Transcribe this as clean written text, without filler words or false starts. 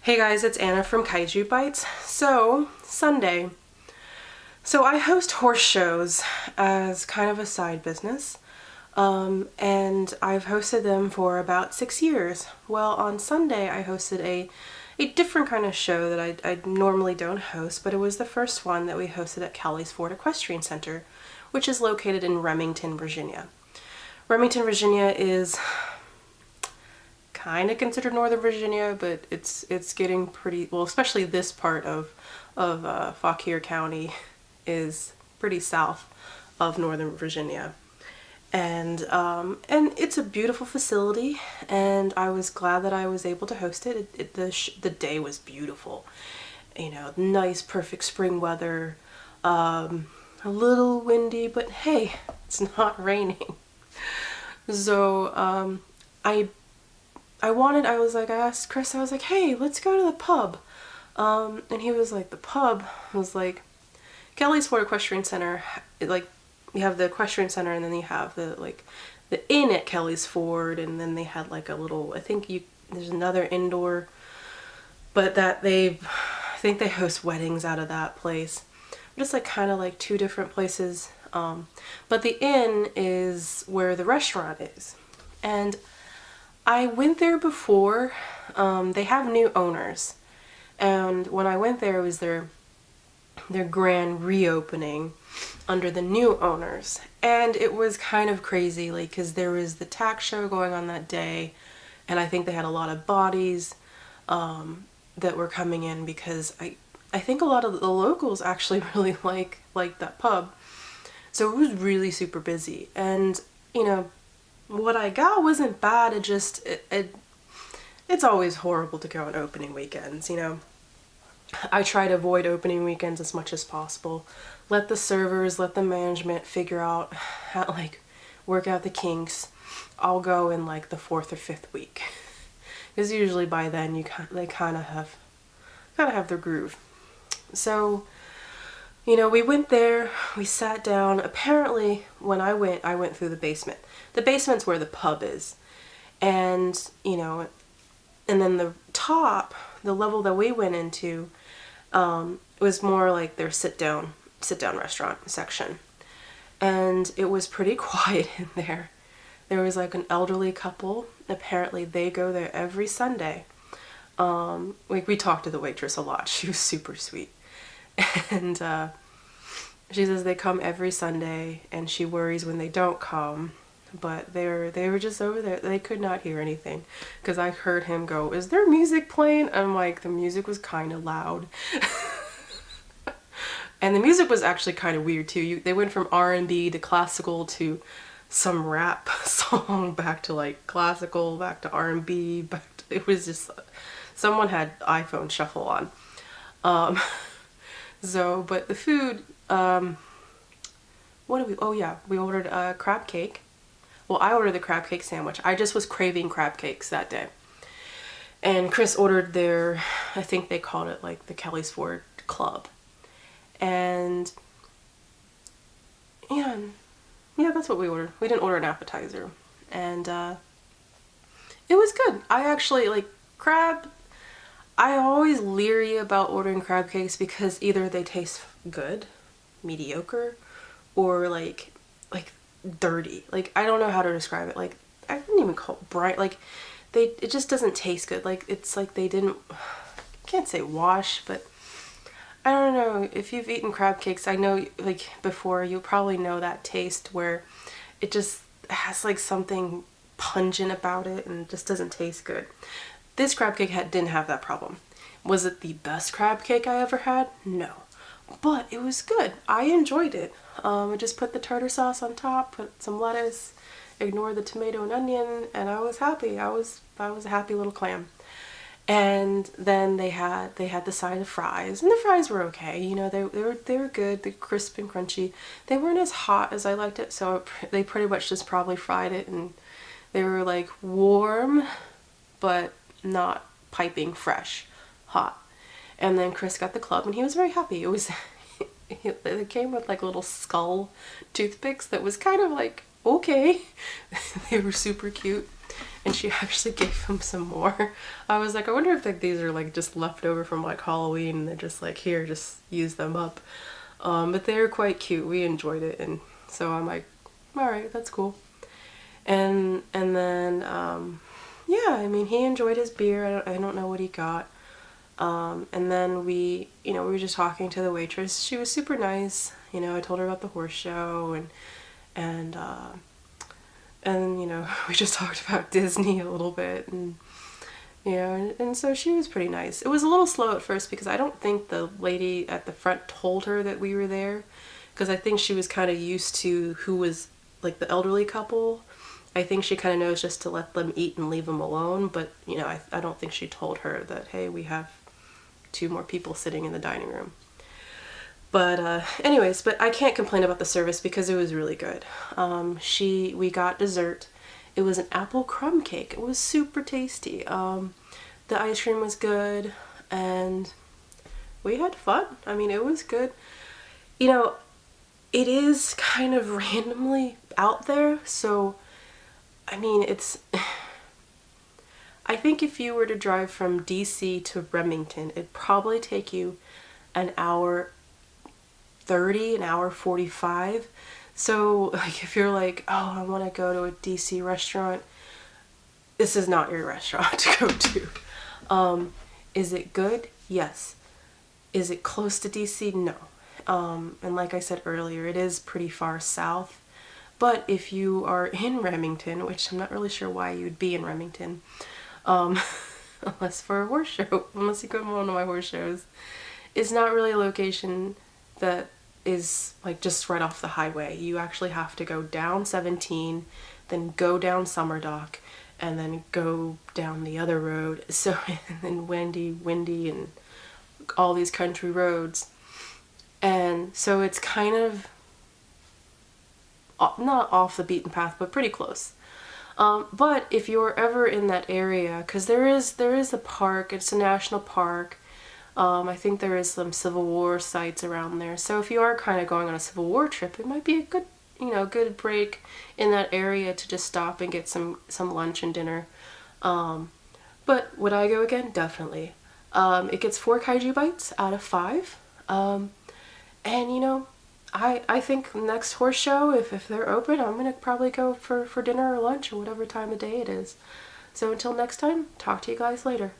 Hey guys, it's Anna from Kaiju Bites. So, Sunday. So I host horse shows as kind of a side business, and I've hosted them for about 6 years. Well, on Sunday I hosted a different kind of show that I normally don't host, but it was the first one that we hosted at Kelly's Ford Equestrian Center, which is located in Remington, Virginia. Remington, Virginia is kind of considered Northern Virginia, but it's getting pretty well, especially this part of Fauquier County is pretty south of Northern Virginia, and it's a beautiful facility, and I was glad that I was able to host it. The day was beautiful, nice, perfect spring weather, a little windy, but hey, it's not raining. So I asked Chris, I was like, hey, let's go to the pub. And he was like, the pub? I was like, Kelly's Ford Equestrian Center, like, you have the equestrian center, and then you have the inn at Kelly's Ford, and then they had like a little, there's another indoor, but I think they host weddings out of that place. Just like kind of like two different places. But the inn is where the restaurant is. And I went there before. They have new owners, and when I went there, it was their grand reopening under the new owners, and it was kind of crazy, like, because there was the tack show going on that day, and I think they had a lot of bodies that were coming in, because I think a lot of the locals actually really like that pub, so it was really super busy. And what I got wasn't bad. It's always horrible to go on opening weekends, I try to avoid opening weekends as much as possible. Let the servers, let the management figure out how, work out the kinks. I'll go in the 4th or 5th week, because usually by then they kind of have their groove. So, we went there, we sat down. Apparently, when I went through the basement. The basement's where the pub is. And, and then the top, the level that we went into, was more like their sit-down restaurant section. And it was pretty quiet in there. There was an elderly couple. Apparently, they go there every Sunday. We talked to the waitress a lot. She was super sweet. And she says they come every Sunday, and she worries when they don't come. But they were just over there. They could not hear anything, because I heard him go, "Is there music playing?" I'm like, the music was kind of loud. And the music was actually kind of weird too. They went from R&B to classical to some rap song, back to classical, back to R&B, it was just, someone had iPhone shuffle on. So, but the food, we ordered a crab cake. Well, I ordered the crab cake sandwich. I just was craving crab cakes that day. And Chris ordered I think they called it the Kelly's Ford Club. And yeah, that's what we ordered. We didn't order an appetizer. And it was good. I actually, crab, I always leery about ordering crab cakes, because either they taste good, mediocre, or dirty. I don't know how to describe it. I wouldn't even call it bright. It just doesn't taste good. It's they didn't, I can't say wash, but I don't know. If you've eaten crab cakes, I know before, you'll probably know that taste where it just has something pungent about it and just doesn't taste good. This crab cake didn't have that problem. Was it the best crab cake I ever had? No. But it was good. I enjoyed it. I just put the tartar sauce on top, put some lettuce, ignored the tomato and onion, and I was happy. I was a happy little clam. And then they had the side of fries, and the fries were okay. They were good. They're crisp and crunchy. They weren't as hot as I liked it, so they pretty much just probably fried it, and they were warm, but not piping fresh hot. And then Chris got the club, and he was very happy. It came with little skull toothpicks that was kind of okay. They were super cute. and she actually gave him some more. I was like, I wonder if like these are like just left over from like Halloween and they're just like, here, just use them up. But they were quite cute. We enjoyed it, and so I'm like, all right, that's cool. And then yeah, I mean, he enjoyed his beer. I don't know what he got. And then we were just talking to the waitress. She was super nice. I told her about the horse show, and we just talked about Disney a little bit, and and so she was pretty nice. It was a little slow at first because I don't think the lady at the front told her that we were there, because I think she was kind of used to who was like the elderly couple. I think she kind of knows just to let them eat and leave them alone, but I don't think she told her that, hey, we have 2 more people sitting in the dining room. But anyways, but I can't complain about the service because it was really good. We got dessert. It was an apple crumb cake. It was super tasty. The ice cream was good, and we had fun. I mean, it was good. It is kind of randomly out there, so I mean, I think if you were to drive from DC to Remington, it'd probably take you an hour 30, an hour 45. So like if you're like, oh, I want to go to a DC restaurant, this is not your restaurant to go to. Is it good? Yes. Is it close to DC? No. And like I said earlier, it is pretty far south. But if you are in Remington, which I'm not really sure why you would be in Remington, unless for a horse show, unless you go to one of my horse shows, it's not really a location that is like just right off the highway. You actually have to go down 17, then go down Summer Dock, and then go down the other road. So, and then windy, and all these country roads. And so it's kind of not off the beaten path, but pretty close. But if you're ever in that area, because there is a park, it's a national park. I think there is some Civil War sites around there. So if you are kind of going on a Civil War trip, it might be a good, good break in that area to just stop and get some lunch and dinner. But would I go again? Definitely. It gets 4 kaiju bites out of 5. And I think next horse show, if they're open, I'm gonna probably go for dinner or lunch or whatever time of day it is. So until next time, talk to you guys later.